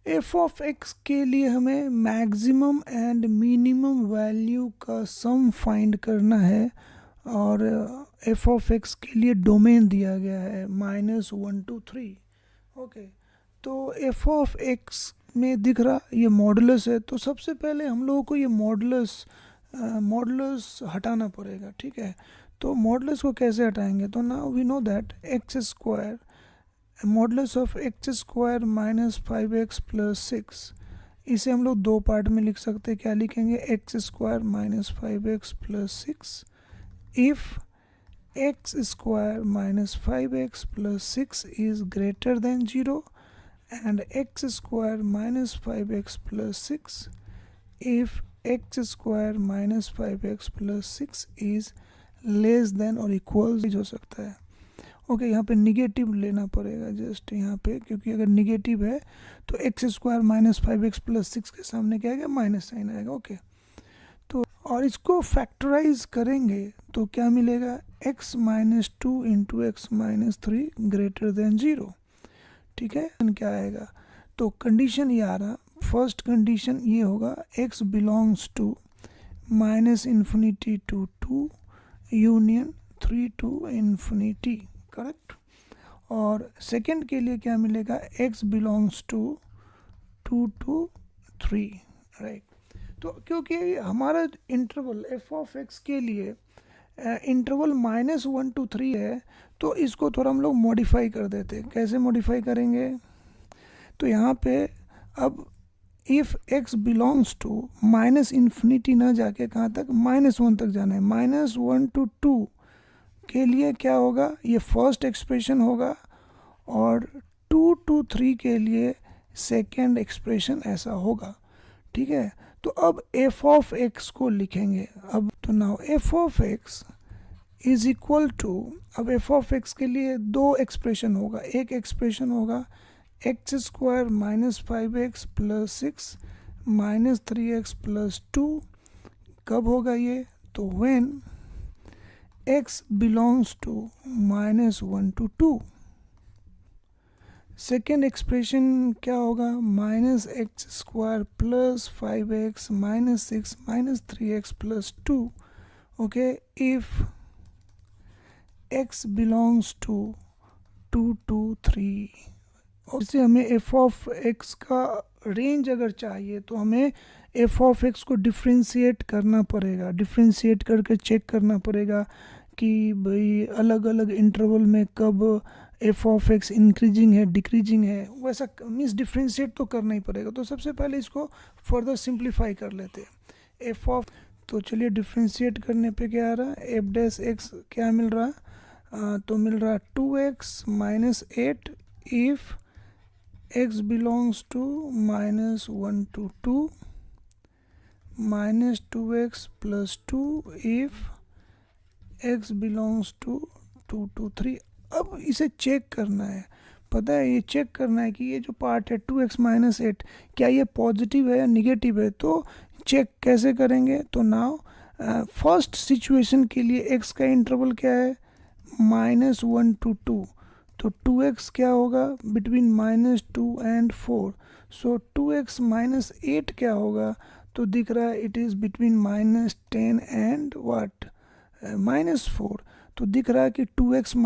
F of x के लिए हमें मैक्सिमम एंड मिनिमम वैल्यू का सम फाइंड करना है और एफ ऑफ एक्स के लिए डोमेन दिया गया है -1 to 3। ओके, तो एफ ऑफ एक्स में दिख रहा ये मॉडुलस है, तो सबसे पहले हम लोगों को ये मॉडुलस हटाना पड़ेगा। ठीक है, तो मॉडुलस को कैसे हटाएंगे? तो now we know that x square modulus of x square -5x + 6, इसे हम लोग दो पार्ट में लिख सकते हैं। क्या लिखेंगे? X square -5x + 6 if x square -5x + 6 is greater than 0 and x square -5x + 6 if x square -5x + 6 is less than or equal हो सकता है। ओके, यहाँ पे निगेटिव लेना पड़ेगा जस्ट यहाँ पे, क्योंकि अगर निगेटिव है तो एक्स स्क्वायर -5x + 6 के सामने क्या आएगा? माइनस साइन आएगा। ओके, तो और इसको फैक्टराइज करेंगे तो क्या मिलेगा? x - 2 × x - 3 greater than 0। ठीक है, क्या आएगा? तो कंडीशन ये आ रहा, फर्स्ट कंडीशन ये होगा x belongs to -∞ to 2 union 3 to ∞। Correct. और सेकंड के लिए क्या मिलेगा? x belongs to 2 to 3। Right, तो क्योंकि हमारा इंटरवल एफ ऑफ एक्स के लिए इंटरवल -1 to 3 है, तो इसको थोड़ा हम लोग मॉडिफाई कर देते हैं। कैसे मॉडिफाई करेंगे? तो यहाँ पे अब इफ़ x बिलोंग्स टू -∞ ना जाके कहाँ तक? -1 तक जाना है। -1 to 2 के लिए क्या होगा? ये फर्स्ट एक्सप्रेशन होगा और 2 to 3 के लिए सेकेंड एक्सप्रेशन ऐसा होगा। ठीक है, तो अब एफ ऑफ एक्स को लिखेंगे। अब तो now f of x is equal to, अब एफ ऑफ एक्स के लिए दो एक्सप्रेशन होगा। एक एक्सप्रेशन होगा एक्स स्क्वायर -5x + 6 -3x + 2। कब होगा ये? तो when x belongs to -1 to 2। Second expression क्या होगा? -x² + 5x - 6 -3x + 2। Okay, if x belongs to 2 to 3। और इससे हमें एफ ऑफ एक्स का रेंज अगर चाहिए तो हमें एफ ऑफ एक्स को डिफ्रेंशिएट करना पड़ेगा। डिफ्रेंशिएट करके चेक करना पड़ेगा कि भाई अलग अलग इंटरवल में कब एफ ऑफ एक्स इंक्रीजिंग है डिक्रीजिंग है, वैसा मीन्स डिफ्रेंशिएट तो करना ही पड़ेगा। तो सबसे पहले इसको फर्दर सिंप्लीफाई कर लेते हैं। एफ ऑफ, तो चलिए डिफ्रेंशिएट करने पे क्या आ रहा है? एफ डैश एक्स क्या मिल रहा? तो मिल रहा 2x - 8 if x belongs to -1 to 2 -2x + 2 if x belongs to 2 to 3। अब इसे चेक करना है, पता है ये चेक करना है कि ये जो पार्ट है 2x - 8 क्या ये पॉजिटिव है या निगेटिव है। तो चेक कैसे करेंगे? तो नाउ फर्स्ट सिचुएशन के लिए x का इंटरवल क्या है? -1 to 2। तो 2x क्या होगा? Between -2 and 4। सो 2x - 8 क्या होगा? तो दिख रहा है it is between -10 and what? -4। तो दिख रहा है कि 2x -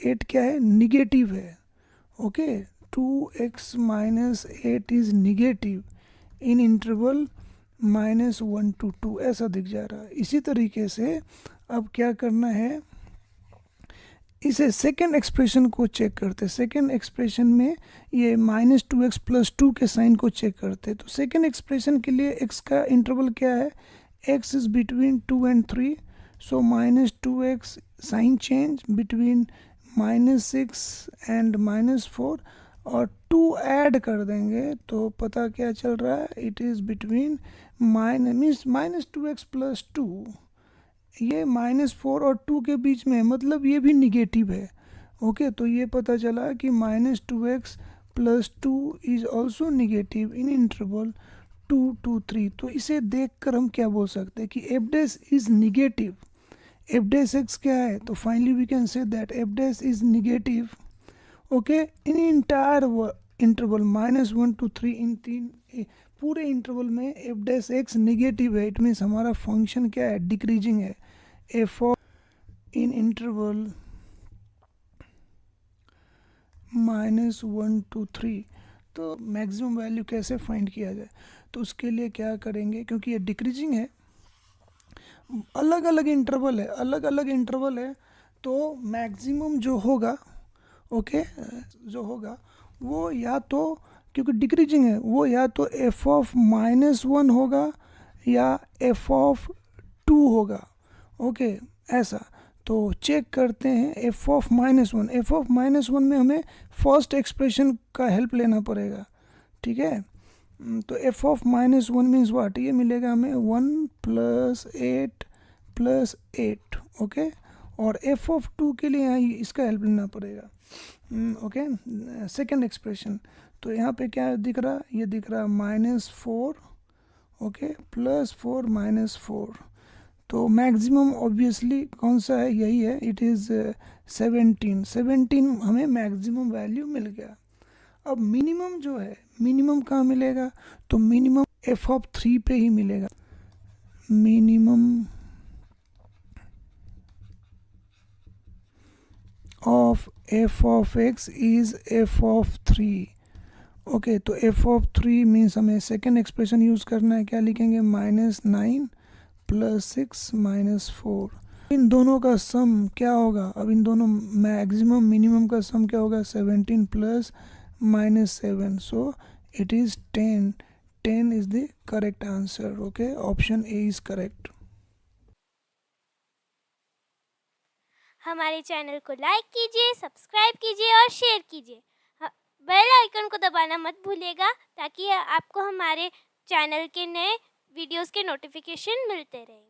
8 क्या है? निगेटिव है। Okay, 2x - 8 is negative in interval -1 to 2, ऐसा दिख जा रहा है। इसी तरीके से अब क्या करना है? इसे सेकेंड एक्सप्रेशन को चेक करते। सेकेंड एक्सप्रेशन में ये -2x + 2 के साइन को चेक करते। तो सेकेंड एक्सप्रेशन के लिए x का इंटरवल क्या है? x is between 2 and 3। So -2x sign change between -6 and -4 और 2 ऐड कर देंगे तो पता क्या चल रहा है? It is between means -2x + 2, ये -4 और 2 के बीच में है, मतलब ये भी निगेटिव है। ओके, तो ये पता चला कि -2x + 2 is also negative in interval 2 to 3। तो इसे देखकर हम क्या बोल सकते हैं कि f dash is negative. F dash x क्या है? तो finally we can say that f dash is negative, okay, in interval -1 to 3 इन तीन पूरे इंटरवल में एफ डैश एक्स निगेटिव है, इट मीन्स हमारा फंक्शन क्या है, डिक्रीजिंग है। F of in interval -1 to 3, तो मैक्सिमम वैल्यू कैसे फाइंड किया जाए, तो उसके लिए क्या करेंगे, क्योंकि ये डिक्रीजिंग है, अलग अलग इंटरवल है, तो मैक्सिमम जो होगा, ओके, जो होगा वो या तो, क्योंकि डिक्रीजिंग है, वो या तो एफ ऑफ -1 होगा या एफ ऑफ 2 होगा, ओके, ऐसा। तो चेक करते हैं एफ ऑफ -1 में हमें फर्स्ट एक्सप्रेशन का हेल्प लेना पड़ेगा, ठीक है। तो एफ ऑफ -1 मीन्स वाट, ये मिलेगा हमें 1 + 8 + 8, ओके। और एफ ऑफ 2 के लिए यहाँ इसका हेल्प लेना पड़ेगा, ओके, सेकेंड एक्सप्रेशन। तो यहाँ पे क्या दिख रहा, ये दिख रहा -4, ओके, +4 -4। तो मैक्सिमम ऑब्वियसली कौन सा है, यही है, इट इज़ 17 हमें मैक्सिमम वैल्यू मिल गया। अब मिनिमम जो है, मिनिमम कहाँ मिलेगा, तो मिनिमम एफ ऑफ 3 पे ही मिलेगा। Minimum of F of x is F of 3, okay. तो एफ ऑफ 3 मीन्स हमें सेकेंड एक्सप्रेशन यूज़ करना है, क्या लिखेंगे, -9 + 6 -4। इन दोनों का सम क्या होगा, अब इन दोनों मैक्सिमम मिनिमम का सम क्या होगा, 17 + -7, so it is 10। 10 is the correct answer, okay, option A is correct. हमारे चैनल को लाइक कीजिए, सब्सक्राइब कीजिए और शेयर कीजिए। बेल आइकन को दबाना मत भूलिएगा ताकि आपको हमारे चैनल के नए वीडियोस के नोटिफिकेशन मिलते रहें।